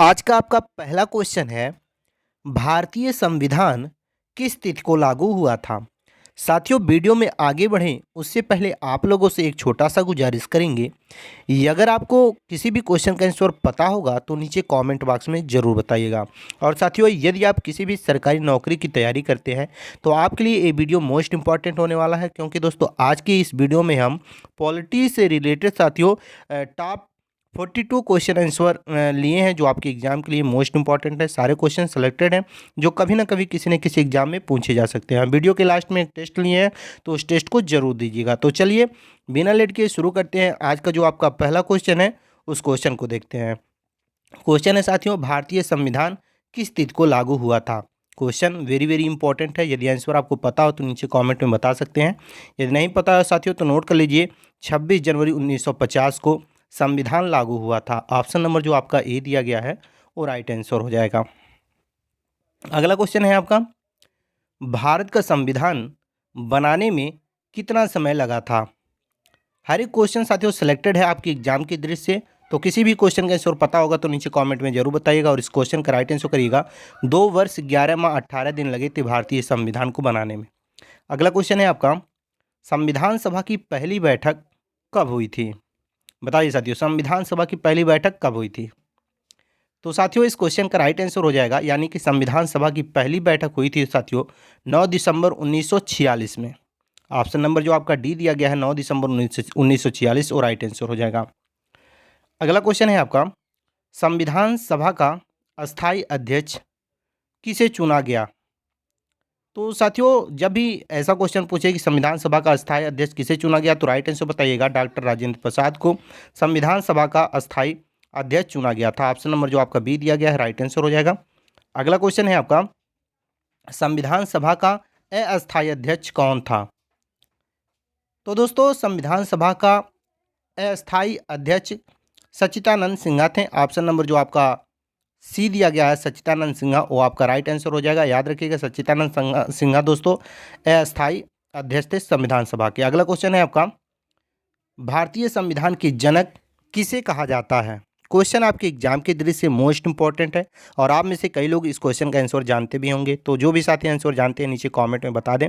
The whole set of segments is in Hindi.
आज का आपका पहला क्वेश्चन है, भारतीय संविधान किस तिथि को लागू हुआ था? साथियों, वीडियो में आगे बढ़ें उससे पहले आप लोगों से एक छोटा सा गुजारिश करेंगे। अगर आपको किसी भी क्वेश्चन का आंसर पता होगा तो नीचे कमेंट बॉक्स में ज़रूर बताइएगा। और साथियों, यदि आप किसी भी सरकारी नौकरी की तैयारी करते हैं तो आपके लिए ये वीडियो मोस्ट इंपॉर्टेंट होने वाला है, क्योंकि दोस्तों आज की इस वीडियो में हम पॉलिटी से रिलेटेड साथियों टॉप 42 क्वेश्चन आंसर लिए हैं जो आपके एग्जाम के लिए मोस्ट इंपॉर्टेंट है। सारे क्वेश्चन सेलेक्टेड हैं जो कभी ना कभी किसी न किसी एग्जाम में पूछे जा सकते हैं। वीडियो के लास्ट में एक टेस्ट लिए हैं तो उस टेस्ट को जरूर दीजिएगा। तो चलिए बिना लेट के शुरू करते हैं। आज का जो आपका पहला क्वेश्चन है उस क्वेश्चन को देखते हैं। क्वेश्चन है साथियों, भारतीय संविधान किस तिथि को लागू हुआ था? क्वेश्चन वेरी वेरी इंपॉर्टेंट है। यदि आंसर आपको पता हो तो नीचे कमेंट में बता सकते हैं। यदि नहीं पता है साथियों तो नोट कर लीजिए, 26 जनवरी 1950 को संविधान लागू हुआ था। ऑप्शन नंबर जो आपका ए दिया गया है वो राइट आंसर हो जाएगा। अगला क्वेश्चन है आपका, भारत का संविधान बनाने में कितना समय लगा था? हर एक क्वेश्चन साथियों सिलेक्टेड है आपके एग्जाम की दृष्टि से, तो किसी भी क्वेश्चन का आंसर पता होगा तो नीचे कमेंट में जरूर बताइएगा और इस क्वेश्चन का राइट आंसर करिएगा। 2 वर्ष 11 माह 18 दिन लगे थे भारतीय संविधान को बनाने में। अगला क्वेश्चन है आपका, संविधान सभा की पहली बैठक कब हुई थी? बताइए साथियों, संविधान सभा की पहली बैठक कब हुई थी? तो साथियों इस क्वेश्चन का राइट आंसर हो जाएगा, यानी कि संविधान सभा की पहली बैठक हुई थी साथियों 9 दिसंबर 1946 में। ऑप्शन नंबर जो आपका डी दिया गया है 9 दिसंबर 1946 और राइट आंसर हो जाएगा। अगला क्वेश्चन है आपका, संविधान सभा का अस्थायी अध्यक्ष किसे चुना गया? तो साथियों जब भी ऐसा क्वेश्चन पूछे कि संविधान सभा का अस्थायी अध्यक्ष किसे चुना गया तो राइट आंसर बताइएगा, डॉक्टर राजेंद्र प्रसाद को संविधान सभा का अस्थायी अध्यक्ष चुना गया था। ऑप्शन नंबर जो आपका बी दिया गया है राइट आंसर हो जाएगा। अगला क्वेश्चन है आपका, संविधान सभा का अस्थायी अध्यक्ष कौन था? तो दोस्तों संविधान सभा का अस्थायी अध्यक्ष सच्चिदानंद सिन्हा थे। ऑप्शन नंबर जो आपका सी दिया गया है सच्चिदानंद सिन्हा, वो आपका राइट आंसर हो जाएगा। याद रखिएगा सच्चिदानंद सिन्हा दोस्तों अस्थायी अध्यक्ष थे संविधान सभा के। अगला क्वेश्चन है आपका, भारतीय संविधान के जनक किसे कहा जाता है? क्वेश्चन आपके एग्जाम के दृष्टि से मोस्ट इंपॉर्टेंट है और आप में से कई लोग इस क्वेश्चन का आंसर जानते भी होंगे। तो जो भी साथी आंसर जानते हैं नीचे कमेंट में बता दें।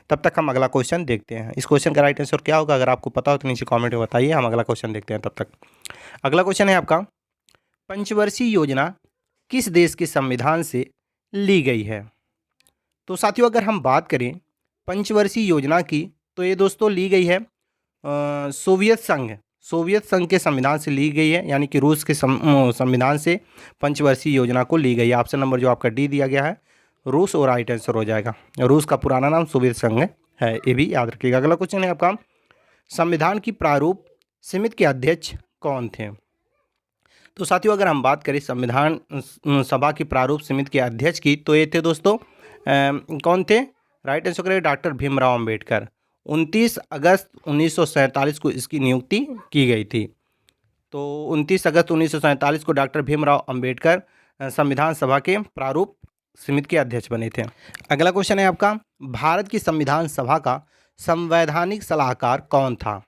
तब तक हम अगला क्वेश्चन देखते हैं। इस क्वेश्चन का राइट आंसर क्या होगा अगर आपको पता हो तो नीचे कमेंट में बताइए, हम अगला क्वेश्चन देखते हैं तब तक। अगला क्वेश्चन है आपका, पंचवर्षीय योजना किस देश के संविधान से ली गई है? तो साथियों अगर हम बात करें पंचवर्षीय योजना की तो ये दोस्तों ली गई है सोवियत संघ के संविधान से ली गई है, यानी कि रूस के संविधान से पंचवर्षीय योजना को ली गई है। ऑप्शन नंबर जो आपका डी दिया गया है रूस और राइट आंसर हो जाएगा। रूस का पुराना नाम सोवियत संघ है, ये भी याद रखिएगा। अगला क्वेश्चन है आपका, संविधान की प्रारूप समिति के अध्यक्ष कौन थे? तो साथियों अगर हम बात करें संविधान सभा की प्रारूप समिति के अध्यक्ष की तो ये थे दोस्तों कौन थे? राइट आंसर करें डॉक्टर भीमराव अंबेडकर। 29 अगस्त 1947 को इसकी नियुक्ति की गई थी। तो 29 अगस्त 1947 को डॉक्टर भीमराव अंबेडकर संविधान सभा के प्रारूप समिति के अध्यक्ष बने थे। अगला क्वेश्चन है आपका, भारत की संविधान सभा का संवैधानिक सलाहकार कौन था?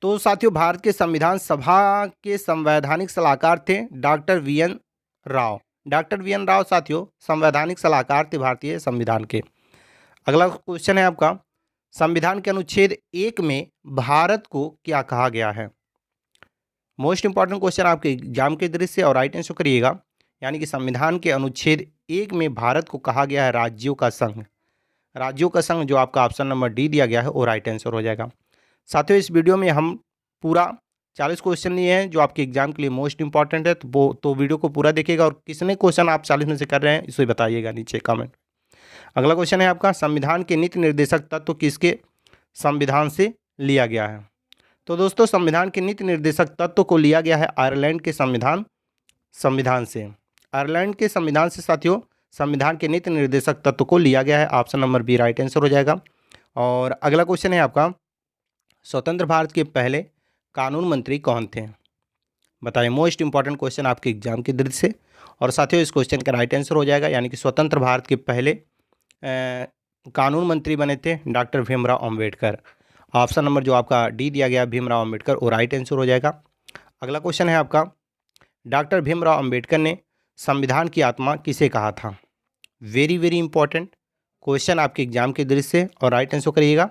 तो साथियों भारत के संविधान सभा के संवैधानिक सलाहकार थे doctor VN. Rao. Doctor VN. Rao साथियों संवैधानिक सलाहकार थे भारतीय संविधान के। अगला क्वेश्चन है आपका, संविधान के अनुच्छेद 1 में भारत को क्या कहा गया है? मोस्ट इंपॉर्टेंट क्वेश्चन आपके एग्जाम के दृष्टि से और राइट आंसर करिएगा, यानी कि संविधान के अनुच्छेद 1 में भारत को कहा गया है राज्यों का संघ। राज्यों का संघ जो आपका ऑप्शन नंबर डी दिया गया है वो राइट आंसर हो जाएगा। साथियों इस वीडियो में हम पूरा 40 क्वेश्चन लिए हैं जो आपके एग्जाम के लिए मोस्ट इंपॉर्टेंट है, तो वीडियो को पूरा देखिएगा और कितने क्वेश्चन आप 40 में से कर रहे हैं इसे बताइएगा नीचे कमेंट। अगला क्वेश्चन है आपका, संविधान के नीति निर्देशक तत्व किसके संविधान से लिया गया है? तो दोस्तों संविधान के नीति निर्देशक तत्व को लिया गया है आयरलैंड के संविधान से। आयरलैंड के संविधान से साथियों संविधान के नीति निर्देशक तत्व को लिया गया है। Option number B right answer हो जाएगा। और अगला क्वेश्चन है आपका, स्वतंत्र भारत के पहले कानून मंत्री कौन थे? बताइए, मोस्ट इंपॉर्टेंट क्वेश्चन आपके एग्जाम की दृष्टि से। और साथियों इस क्वेश्चन का राइट आंसर हो जाएगा, यानी कि स्वतंत्र भारत के पहले कानून मंत्री बने थे doctor Bhimrao Ambedkar. Option number जो आपका डी दिया गया भीमराव अंबेडकर और राइट आंसर हो जाएगा। अगला क्वेश्चन है आपका, डॉक्टर भीमराव अंबेडकर ने संविधान की आत्मा किसे कहा था? वेरी वेरी इंपॉर्टेंट क्वेश्चन आपके एग्जाम के दृष्टि से, और राइट आंसर करिएगा।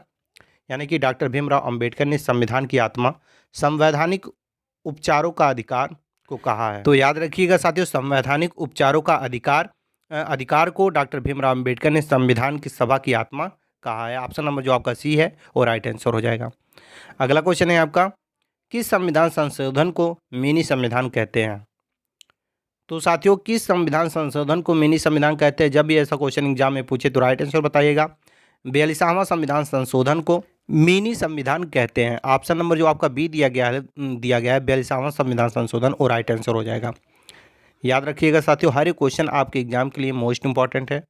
यानी कि डॉक्टर भीमराव अंबेडकर ने संविधान की आत्मा, संवैधानिक उपचारों का अधिकार को कहा है। तो याद रखिएगा साथियों, संवैधानिक उपचारों का अधिकार को डॉक्टर भीमराव अंबेडकर ने संविधान की सभा की आत्मा कहा है। ऑप्शन नंबर जो आपका सी है वो राइट आंसर हो जाएगा। अगला क्वेश्चन है आपका, किस संविधान संशोधन को मिनी संविधान कहते हैं? तो साथियों, किस संविधान संशोधन को मिनी संविधान कहते हैं? जब भी ऐसा क्वेश्चन एग्जाम में पूछे तो राइट आंसर बताइएगा। 42वां संविधान संशोधन को मिनी संविधान कहते हैं। ऑप्शन नंबर जो आपका बी दिया गया है 42वां संविधान संशोधन, और राइट आंसर हो जाएगा। याद रखिएगा साथियों, हर एक क्वेश्चन आपके एग्जाम के लिए मोस्ट इंपॉर्टेंट है,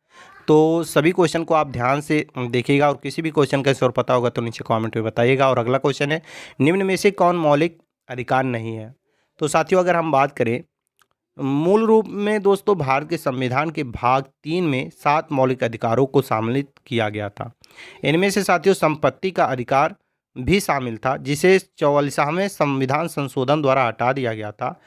तो सभी क्वेश्चन को आप ध्यान से देखिएगा, और किसी भी क्वेश्चन का आंसर पता होगा तो नीचे कमेंट में बताइएगा। और अगला क्वेश्चन है, निम्न में से कौन मौलिक अधिकार नहीं है? तो साथियों, अगर हम बात करें मूल रूप में दोस्तों, भारत के संविधान के भाग 3 में 7 मौलिक अधिकारों को सम्मिलित किया गया था। इनमें से साथियों संपत्ति का अधिकार भी शामिल था, जिसे 44वें संविधान संशोधन द्वारा हटा दिया गया था।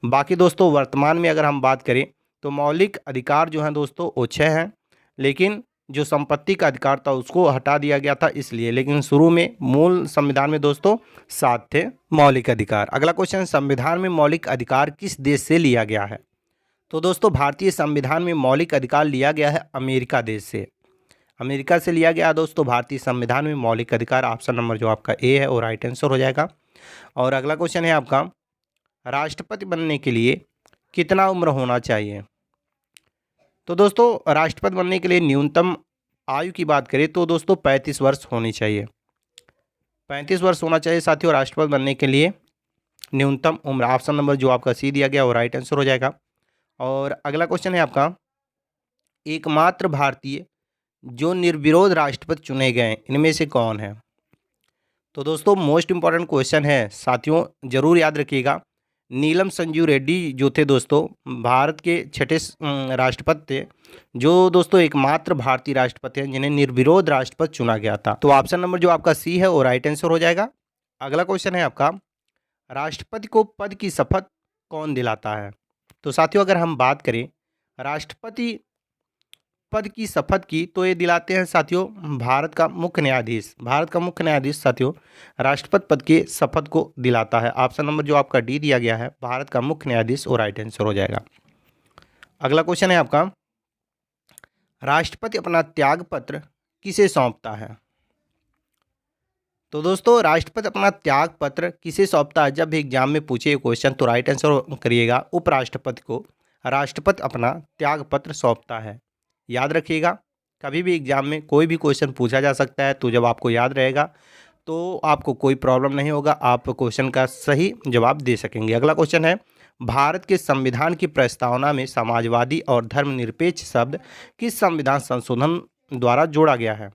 बाकी दोस्तों वर्तमान में अगर हम बात करें तो मौलिक अधिकार जो हैं दोस्तों वो 6 हैं, लेकिन जो संपत्ति का अधिकार था उसको हटा दिया गया था इसलिए, लेकिन शुरू में मूल संविधान में दोस्तों 7 थे मौलिक अधिकार। अगला क्वेश्चन, संविधान में मौलिक अधिकार किस देश से लिया गया है? तो दोस्तों भारतीय संविधान में मौलिक अधिकार लिया गया है अमेरिका देश से। अमेरिका से लिया गया दोस्तों भारतीय संविधान में मौलिक अधिकार। ऑप्शन नंबर जो आपका ए है वो राइट आंसर हो जाएगा। और अगला क्वेश्चन है आपका, राष्ट्रपति बनने के लिए कितना उम्र होना चाहिए? तो दोस्तों राष्ट्रपति बनने के लिए न्यूनतम आयु की बात करें तो दोस्तों 35 वर्ष होनी चाहिए। 35 वर्ष होना चाहिए साथियों राष्ट्रपति बनने के लिए न्यूनतम उम्र। ऑप्शन नंबर जो आपका सी दिया गया वो राइट आंसर हो जाएगा। और अगला क्वेश्चन है आपका, एकमात्र भारतीय जो निर्विरोध राष्ट्रपति चुने गए इनमें से कौन है? तो दोस्तों मोस्ट इंपॉर्टेंट क्वेश्चन है साथियों, जरूर याद रखिएगा। नीलम संजीव रेड्डी जो थे दोस्तों भारत के छठे राष्ट्रपति थे, जो दोस्तों एकमात्र भारतीय राष्ट्रपति हैं जिन्हें निर्विरोध राष्ट्रपति चुना गया था। तो ऑप्शन नंबर जो आपका सी है वो राइट आंसर हो जाएगा। अगला क्वेश्चन है आपका, राष्ट्रपति को पद की शपथ कौन दिलाता है? तो साथियों अगर हम बात करें राष्ट्रपति पद की शपथ की तो ये दिलाते हैं साथियों भारत का मुख्य न्यायाधीश। भारत का मुख्य न्यायाधीश साथियों राष्ट्रपति पद के शपथ को दिलाता है। ऑप्शन नंबर जो आपका डी दिया गया है भारत का मुख्य न्यायाधीश, और राइट आंसर हो जाएगा। अगला क्वेश्चन है आपका, राष्ट्रपति अपना त्याग पत्र किसे सौंपता है? तो दोस्तों राष्ट्रपति अपना त्याग पत्र किसे सौंपता है? जब भी एग्जाम में पूछे क्वेश्चन तो राइट आंसर करिएगा, उपराष्ट्रपति को राष्ट्रपति अपना त्याग पत्र सौंपता है। याद रखिएगा, कभी भी एग्जाम में कोई भी क्वेश्चन पूछा जा सकता है, तो जब आपको याद रहेगा तो आपको कोई प्रॉब्लम नहीं होगा, आप क्वेश्चन का सही जवाब दे सकेंगे। अगला क्वेश्चन है, भारत के संविधान की प्रस्तावना में समाजवादी और धर्मनिरपेक्ष शब्द किस संविधान संशोधन द्वारा जोड़ा गया है?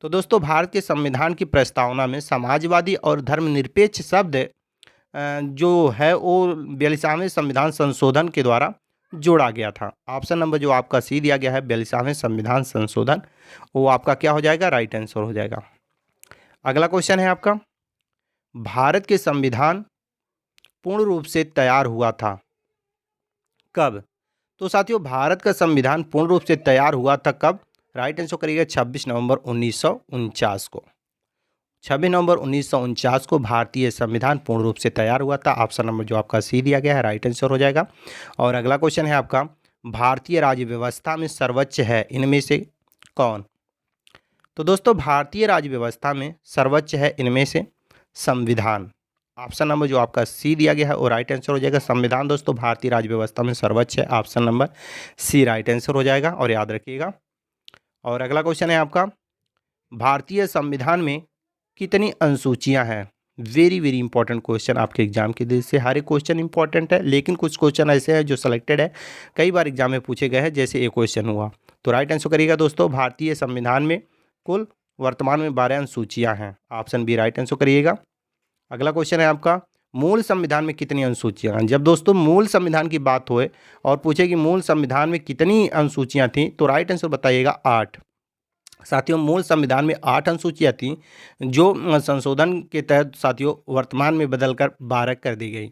तो दोस्तों भारत के संविधान की प्रस्तावना में समाजवादी और धर्मनिरपेक्ष शब्द जो है वो 42वें संविधान संशोधन के द्वारा जोड़ा गया था। ऑप्शन नंबर जो आपका सी दिया गया है 42वें संविधान संशोधन, वो आपका क्या हो जाएगा? राइट आंसर हो जाएगा। अगला क्वेश्चन है आपका, भारत के संविधान पूर्ण रूप से तैयार हुआ था कब? तो साथियों भारत का संविधान पूर्ण रूप से तैयार हुआ था कब? राइट आंसर करिएगा 26 नवंबर 1949 को। 26 नवंबर 1949 को भारतीय संविधान पूर्ण रूप से तैयार हुआ था। ऑप्शन नंबर जो आपका सी दिया गया है राइट आंसर हो जाएगा। और अगला क्वेश्चन है आपका, भारतीय राज्य व्यवस्था में सर्वोच्च है इनमें से कौन? तो दोस्तों भारतीय राज्य व्यवस्था में सर्वोच्च है इनमें से संविधान। ऑप्शन नंबर जो आपका सी दिया गया है वो राइट आंसर हो जाएगा। संविधान दोस्तों भारतीय राज्य व्यवस्था में सर्वोच्च है। Option number C right answer हो जाएगा, और याद रखिएगा। और अगला क्वेश्चन है आपका, भारतीय संविधान में कितनी अनुसूचियां हैं? वेरी वेरी इंपॉर्टेंट क्वेश्चन आपके एग्जाम के दृष्टि से। हर एक क्वेश्चन इंपॉर्टेंट है, लेकिन कुछ क्वेश्चन ऐसे हैं जो सिलेक्टेड है, कई बार एग्जाम में पूछे गए हैं, जैसे एक क्वेश्चन हुआ। तो राइट आंसर करिएगा दोस्तों, भारतीय संविधान में कुल वर्तमान में 12 अनुसूचियां हैं। ऑप्शन बी राइट आंसर करिएगा। अगला क्वेश्चन है आपका, मूल संविधान में कितनी अनुसूचियां हैं? जब दोस्तों मूल संविधान की बात होए और पूछे कि मूल संविधान में कितनी अनुसूचियां थी तो राइट आंसर बताइएगा 8। साथियों मूल संविधान में 8 अनुसूचियां थीं, जो संशोधन के तहत साथियों वर्तमान में बदलकर 12 कर दी गई।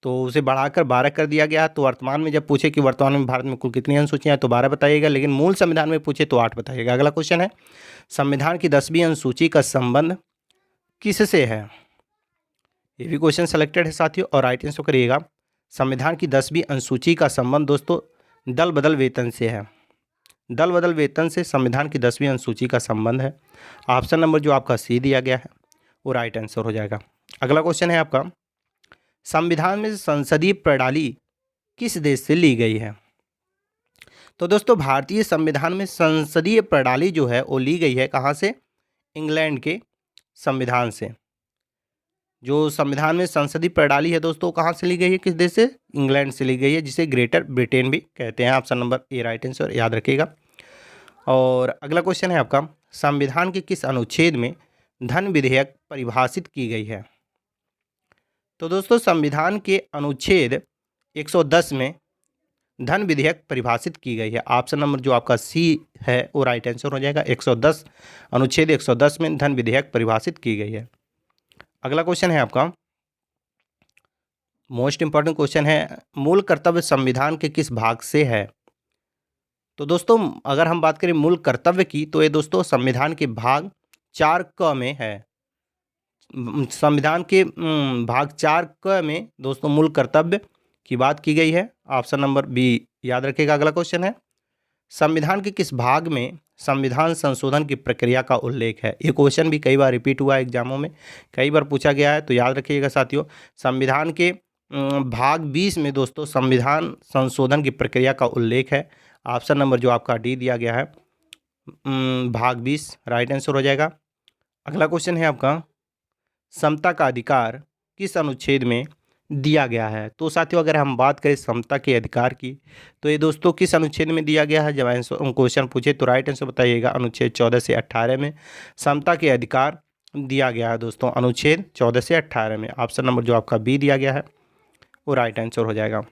तो उसे बढ़ाकर 12 कर दिया गया। तो वर्तमान में जब पूछे कि वर्तमान में भारत में कुल कितनी अनुसूचियाँ हैं तो 12 बताइएगा, लेकिन मूल संविधान में पूछे तो 8 बताइएगा। अगला क्वेश्चन है, संविधान की 10वीं अनुसूची का संबंध किससे है? ये भी क्वेश्चन सेलेक्टेड है साथियों, और राइट आंसर करिएगा। संविधान की 10वीं अनुसूची का संबंध दोस्तों दल बदल वेतन से है। दल बदल वेतन से संविधान की 10वीं अनुसूची का संबंध है। ऑप्शन नंबर जो आपका सी दिया गया है वो राइट आंसर हो जाएगा। अगला क्वेश्चन है आपका, संविधान में संसदीय प्रणाली किस देश से ली गई है? तो दोस्तों भारतीय संविधान में संसदीय प्रणाली जो है वो ली गई है कहाँ से? इंग्लैंड के संविधान से। जो संविधान में संसदीय प्रणाली है दोस्तों कहाँ से ली गई है, किस देश से? इंग्लैंड से ली गई है, जिसे ग्रेटर ब्रिटेन भी कहते हैं। Option number A right answer, याद रखिएगा। और अगला क्वेश्चन है आपका, संविधान के किस अनुच्छेद में धन विधेयक परिभाषित की गई है? तो दोस्तों संविधान के अनुच्छेद 110 में धन विधेयक परिभाषित की गई है। ऑप्शन नंबर जो आपका सी है वो राइट आंसर हो जाएगा। 110 अनुच्छेद 110 में धन विधेयक परिभाषित की गई है। अगला क्वेश्चन है आपका, मोस्ट इंपॉर्टेंट क्वेश्चन है, मूल कर्तव्य संविधान के किस भाग से है? तो दोस्तों अगर हम बात करें मूल कर्तव्य की तो ये दोस्तों संविधान के भाग 4 क में है। संविधान के भाग 4 क में दोस्तों मूल कर्तव्य की बात की गई है। ऑप्शन नंबर बी याद रखिएगा। अगला क्वेश्चन है, संविधान के किस भाग में संविधान संशोधन की प्रक्रिया का उल्लेख है? ये क्वेश्चन भी कई बार रिपीट हुआ है एग्जामों में, कई बार पूछा गया है, तो याद रखिएगा साथियों। संविधान के भाग 20 में दोस्तों संविधान संशोधन की प्रक्रिया का उल्लेख है। ऑप्शन नंबर जो आपका डी दिया गया है, भाग 20 राइट आंसर हो जाएगा। अगला क्वेश्चन है आपका, समता का अधिकार किस अनुच्छेद में दिया गया है? तो साथियों अगर हम बात करें समता के अधिकार की तो ये दोस्तों किस अनुच्छेद में दिया गया है? जब क्वेश्चन पूछे तो राइट आंसर बताइएगा। अनुच्छेद 14 से 18 में समता के अधिकार दिया गया है दोस्तों, अनुच्छेद 14 से 18 में। ऑप्शन नंबर जो आपका बी दिया गया है वो राइट आंसर हो जाएगा।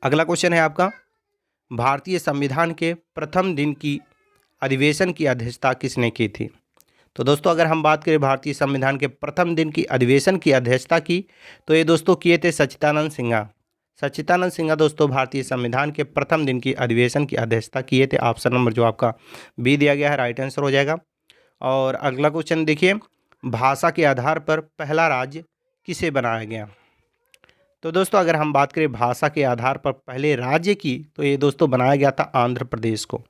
अगला क्वेश्चन है आपका, भारतीय संविधान के प्रथम दिन की अधिवेशन की अध्यक्षता किसने की थी? तो दोस्तों अगर हम बात करें भारतीय संविधान के प्रथम दिन की अधिवेशन की अध्यक्षता की तो ये दोस्तों किए थे सच्चिदानंद सिन्हा। सच्चिदानंद सिन्हा दोस्तों भारतीय संविधान के प्रथम दिन की अधिवेशन की अध्यक्षता किए थे। ऑप्शन नंबर जो आपका बी दिया गया है राइट आंसर हो जाएगा। और अगला क्वेश्चन देखिए, भाषा के आधार पर पहला राज्य किसे बनाया गया? तो दोस्तों अगर हम बात करें भाषा के आधार पर पहले राज्य की तो ये दोस्तों बनाया गया था आंध्र प्रदेश को।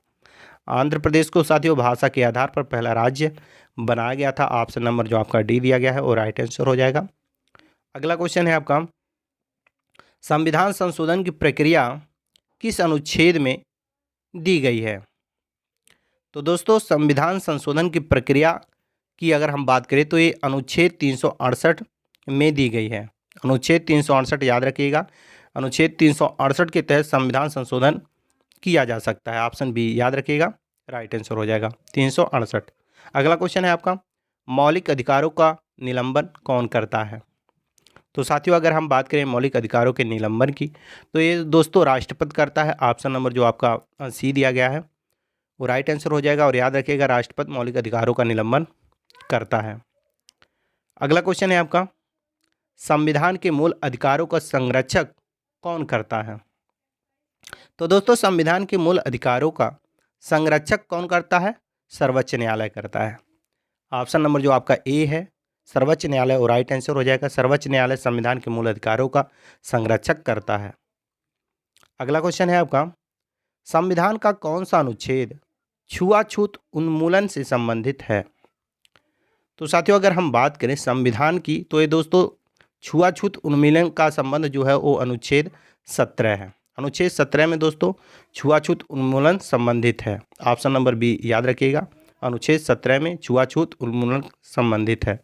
आंध्र प्रदेश को साथियों भाषा के आधार पर पहला राज्य बनाया गया था। ऑप्शन नंबर जो आपका डी दिया गया है वो राइट आंसर हो जाएगा। अगला क्वेश्चन है आपका, संविधान संशोधन की प्रक्रिया किस अनुच्छेद में दी गई है? तो दोस्तों संविधान संशोधन की प्रक्रिया की अगर हम बात करें तो ये अनुच्छेद 368 में दी गई है। अनुच्छेद 368 याद रखिएगा। अनुच्छेद 368 के तहत संविधान संशोधन किया जा सकता है। ऑप्शन बी याद रखिएगा राइट आंसर हो जाएगा 368। अगला क्वेश्चन है आपका, मौलिक अधिकारों का निलंबन कौन करता है? तो साथियों अगर हम बात करें मौलिक अधिकारों के निलंबन की तो ये दोस्तों राष्ट्रपति करता है। ऑप्शन नंबर जो आपका सी दिया गया है वो राइट आंसर हो जाएगा। और याद रखिएगा राष्ट्रपति मौलिक अधिकारों का निलंबन करता है। अगला क्वेश्चन है आपका, संविधान के मूल अधिकारों का संरक्षक कौन करता है? तो दोस्तों संविधान के मूल अधिकारों का संरक्षक कौन करता है? सर्वोच्च न्यायालय करता है। ऑप्शन नंबर जो आपका ए है सर्वोच्च न्यायालय और राइट आंसर हो जाएगा। सर्वोच्च न्यायालय संविधान के मूल अधिकारों का संरक्षक करता है। अगला क्वेश्चन है आपका, संविधान का कौन सा अनुच्छेद छुआछूत उन्मूलन से संबंधित है? तो साथियों अगर हम बात करें संविधान की तो ये दोस्तों छुआछूत उन्मूलन का संबंध जो है वो अनुच्छेद 17 है। अनुच्छेद 17 में दोस्तों छुआछूत उन्मूलन संबंधित है। ऑप्शन नंबर बी याद रखिएगा, अनुच्छेद 17 में छुआछूत उन्मूलन संबंधित है।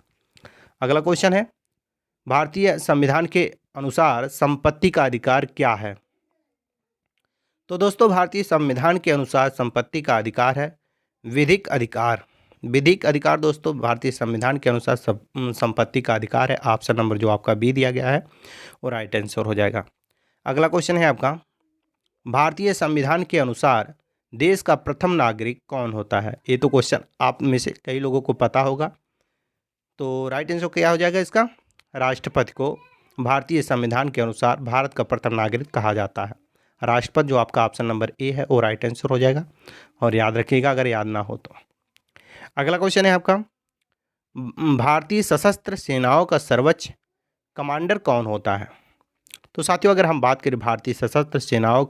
अगला क्वेश्चन है, भारतीय संविधान के अनुसार संपत्ति का अधिकार क्या है? तो दोस्तों भारतीय संविधान के अनुसार संपत्ति का अधिकार है विधिक अधिकार। विधिक अधिकार दोस्तों भारतीय संविधान के अनुसार संपत्ति का अधिकार है। ऑप्शन नंबर जो आपका बी दिया गया है वो राइट आंसर हो जाएगा। अगला क्वेश्चन है आपका, भारतीय संविधान के अनुसार देश का प्रथम नागरिक कौन होता है? ये तो क्वेश्चन आप में से कई लोगों को पता होगा, तो राइट आंसर क्या हो जाएगा इसका? राष्ट्रपति को भारतीय संविधान के अनुसार भारत का प्रथम नागरिक कहा जाता है? राष्ट्रपति, जो आपका ऑप्शन नंबर ए है वो राइट आंसर हो जाएगा, और याद रखिएगा अगर याद ना हो तो। अगला क्वेश्चन है आपका, भारतीय सशस्त्र सेनाओं का सर्वोच्च कमांडर कौन होता है? तो साथियों, अगर हम बात करें भारतीय सशस्त्र सेनाओं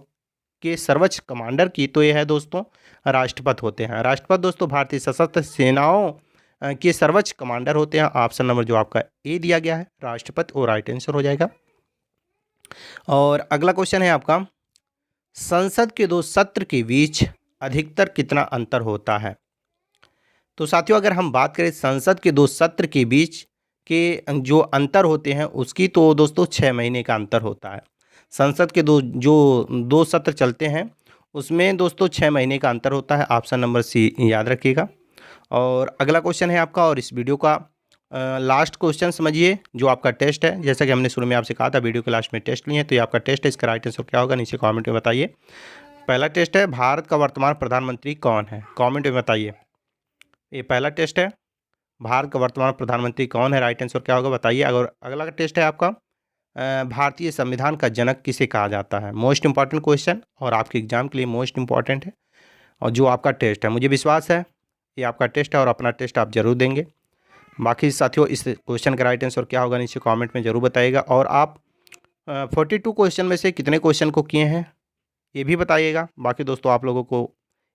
के सर्वोच्च कमांडर की, तो ये है दोस्तों राष्ट्रपति होते हैं। राष्ट्रपति दोस्तों भारतीय सशस्त्र सेनाओं के सर्वोच्च कमांडर होते हैं। ऑप्शन नंबर जो आपका ए दिया गया है राष्ट्रपति, और राइट आंसर हो जाएगा। और अगला क्वेश्चन है आपका, संसद के 2 सत्र के बीच अधिकतर कितना अंतर होता है? तो साथियों, अगर हम बात करें संसद के 2 सत्र के बीच के जो अंतर होते हैं उसकी, तो दोस्तों 6 महीने का अंतर होता है। संसद के दो सत्र चलते हैं उसमें दोस्तों 6 महीने का अंतर होता है। ऑप्शन नंबर सी याद रखिएगा। और अगला क्वेश्चन है आपका, और इस वीडियो का लास्ट क्वेश्चन समझिए, जो आपका टेस्ट है। जैसा कि हमने शुरू में आपसे कहा था वीडियो के लास्ट में टेस्ट लिए हैं, तो ये आपका टेस्ट है। इसका राइट आंसर क्या होगा नीचे कमेंट में बताइए। पहला टेस्ट है, भारत का वर्तमान प्रधानमंत्री कौन है? कमेंट में बताइए। ये पहला टेस्ट है, भारत का वर्तमान प्रधानमंत्री कौन है? राइट आंसर क्या होगा बताइए। अगर अगला टेस्ट है आपका, भारतीय संविधान का जनक किसे कहा जाता है? मोस्ट इंपॉर्टेंट क्वेश्चन, और आपके एग्जाम के लिए मोस्ट इंपॉर्टेंट है, और जो आपका टेस्ट है, मुझे विश्वास है ये आपका टेस्ट है और अपना टेस्ट आप जरूर देंगे। बाकी साथियों, इस क्वेश्चन का राइट आंसर क्या होगा नीचे कमेंट में जरूर बताइएगा। और आप 42 क्वेश्चन में से कितने क्वेश्चन को किए हैं ये भी बताइएगा। बाकी दोस्तों, आप लोगों को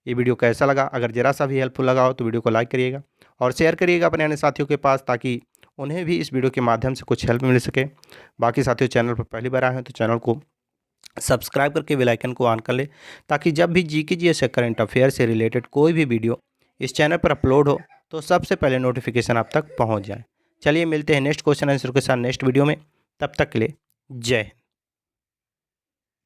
ये वीडियो कैसा लगा? अगर ज़रा सा भी हेल्पफुल लगा हो तो वीडियो को लाइक करिएगा और शेयर करिएगा अपने अन्य साथियों के पास, ताकि उन्हें भी इस वीडियो के माध्यम से कुछ हेल्प मिल सके। बाकी साथियों, चैनल पर पहली बार आए हैं तो चैनल को सब्सक्राइब करके बेल आइकन को ऑन कर ले, ताकि जब भी जीके जीएस या करंट अफेयर से रिलेटेड कोई भी वीडियो इस चैनल पर अपलोड हो तो सबसे पहले नोटिफिकेशन आप तक पहुंच जाए। चलिए मिलते हैं नेक्स्ट क्वेश्चन आंसर के साथ नेक्स्ट वीडियो में। तब तक के लिए जय हिंद।